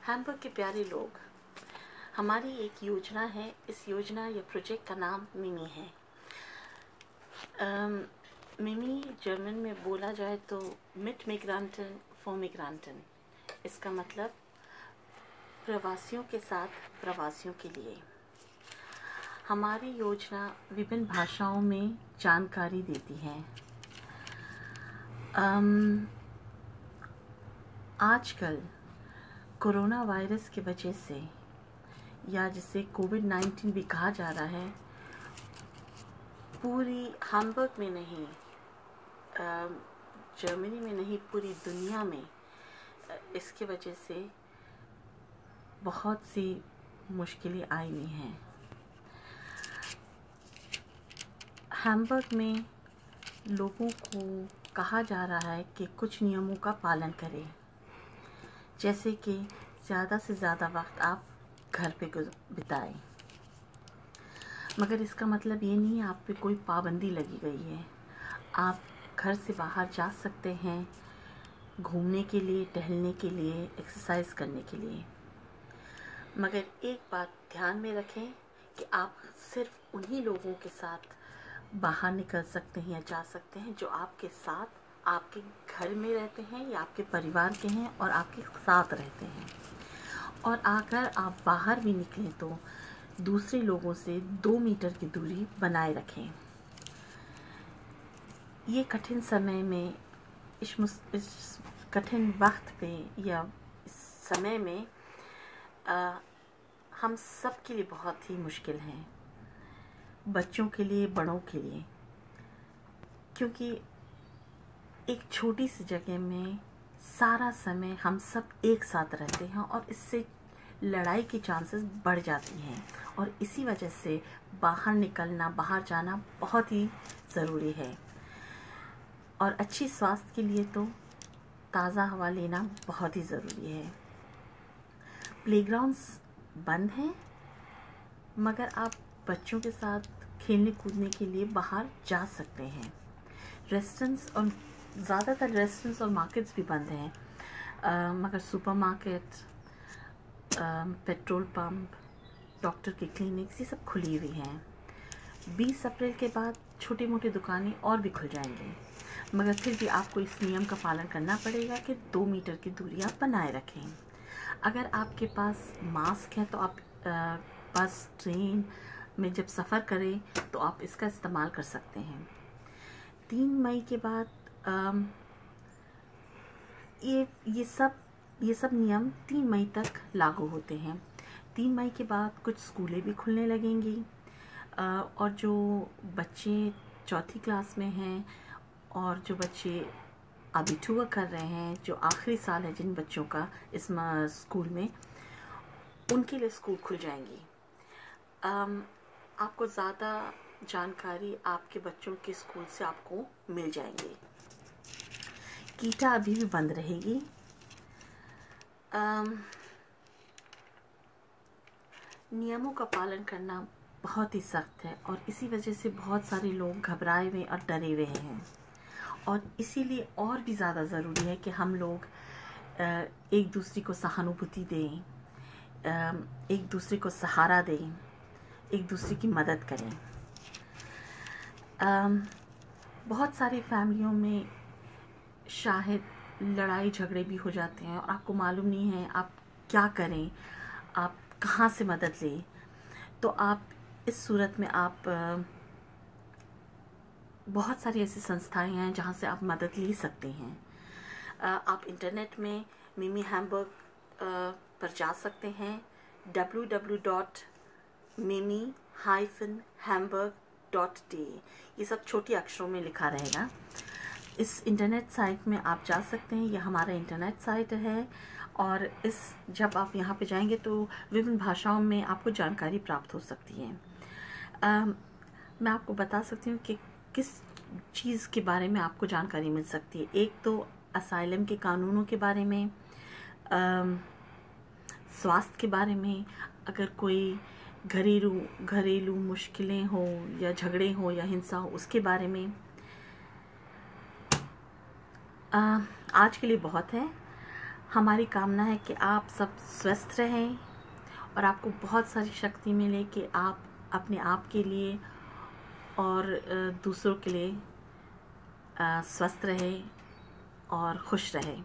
Hamburg के प्यारे लोग, हमारी एक योजना है। इस योजना या प्रोजेक्ट का नाम मिमी है। मिमी जर्मन में बोला जाए तो मिट मिग्रांटन फॉर मिग्रांटन। इसका मतलब प्रवासियों के साथ प्रवासियों के लिए। हमारी योजना विभिन्न भाषाओं में जानकारी देती है। आजकल कोरोना वायरस की वजह से, या जिसे कोविड-19 भी कहा जा रहा है, पूरी हैम्बर्ग में नहीं, जर्मनी में नहीं, पूरी दुनिया में इसके वजह से बहुत सी मुश्किलें आई हुई हैं। हैम्बर्ग में लोगों को कहा जा रहा है कि कुछ नियमों का पालन करें, जैसे कि ज़्यादा से ज़्यादा वक्त आप घर पे बिताएं। मगर इसका मतलब ये नहीं है आप पे कोई पाबंदी लगी गई है। आप घर से बाहर जा सकते हैं घूमने के लिए, टहलने के लिए, एक्सरसाइज करने के लिए। मगर एक बात ध्यान में रखें कि आप सिर्फ उन्हीं लोगों के साथ बाहर निकल सकते हैं या जा सकते हैं जो आपके साथ, आपके घर में रहते हैं या आपके परिवार के हैं और आपके साथ रहते हैं। और अगर आप बाहर भी निकलें तो दूसरे लोगों से 2 मीटर की दूरी बनाए रखें। ये कठिन समय में, इस कठिन वक्त पे या इस समय में हम सब के लिए बहुत ही मुश्किल है, बच्चों के लिए, बड़ों के लिए, क्योंकि एक छोटी सी जगह में सारा समय हम सब एक साथ रहते हैं और इससे लड़ाई की चांसेस बढ़ जाती हैं। और इसी वजह से बाहर निकलना, बाहर जाना बहुत ही ज़रूरी है। और अच्छी स्वास्थ्य के लिए तो ताज़ा हवा लेना बहुत ही ज़रूरी है। प्लेग्राउंड्स बंद हैं, मगर आप बच्चों के साथ खेलने कूदने के लिए बाहर जा सकते हैं। रेस्टोरेंट्स और ज़्यादातर रेस्टोरेंट्स और मार्केट्स भी बंद हैं, मगर सुपरमार्केट, पेट्रोल पंप, डॉक्टर की क्लिनिक्स, ये सब खुली हुई हैं। 20 अप्रैल के बाद छोटी मोटी दुकानें और भी खुल जाएंगी, मगर फिर भी आपको इस नियम का पालन करना पड़ेगा कि 2 मीटर की दूरी आप बनाए रखें। अगर आपके पास मास्क है तो आप बस, ट्रेन में जब सफ़र करें तो आप इसका इस्तेमाल कर सकते हैं। 3 मई के बाद ये सब नियम 3 मई तक लागू होते हैं। 3 मई के बाद कुछ स्कूलें भी खुलने लगेंगी और जो बच्चे 4th क्लास में हैं और जो बच्चे अभी टूर कर रहे हैं, जो आखिरी साल है जिन बच्चों का इस स्कूल में, उनके लिए स्कूल खुल जाएंगी। आपको ज़्यादा जानकारी आपके बच्चों के स्कूल से आपको मिल जाएंगी। कीटा अभी भी बंद रहेगी। नियमों का पालन करना बहुत ही सख्त है और इसी वजह से बहुत सारे लोग घबराए हुए और डरे हुए हैं। और इसीलिए और भी ज़्यादा ज़रूरी है कि हम लोग एक दूसरे को सहानुभूति दें, एक दूसरे को सहारा दें, एक दूसरे की मदद करें। बहुत सारी फैमिलियों में शायद लड़ाई झगड़े भी हो जाते हैं और आपको मालूम नहीं है आप क्या करें, आप कहाँ से मदद लें। तो आप इस सूरत में आप बहुत सारी ऐसी संस्थाएं हैं जहाँ से आप मदद ले सकते हैं। आप इंटरनेट में मिमी हैम्बर्ग पर जा सकते हैं। www.mimi-hamburg.de, ये सब छोटी अक्षरों में लिखा रहेगा। इस इंटरनेट साइट में आप जा सकते हैं। यह हमारा इंटरनेट साइट है और जब आप यहाँ पे जाएंगे तो विभिन्न भाषाओं में आपको जानकारी प्राप्त हो सकती है। मैं आपको बता सकती हूँ कि किस चीज़ के बारे में आपको जानकारी मिल सकती है। एक तो असाइलम के कानूनों के बारे में, स्वास्थ्य के बारे में, अगर कोई घरेलू मुश्किलें हो या झगड़े हो या हिंसा हो उसके बारे में। आज के लिए बहुत है। हमारी कामना है कि आप सब स्वस्थ रहें और आपको बहुत सारी शक्ति मिले कि आप अपने आप के लिए और दूसरों के लिए स्वस्थ रहें और खुश रहें।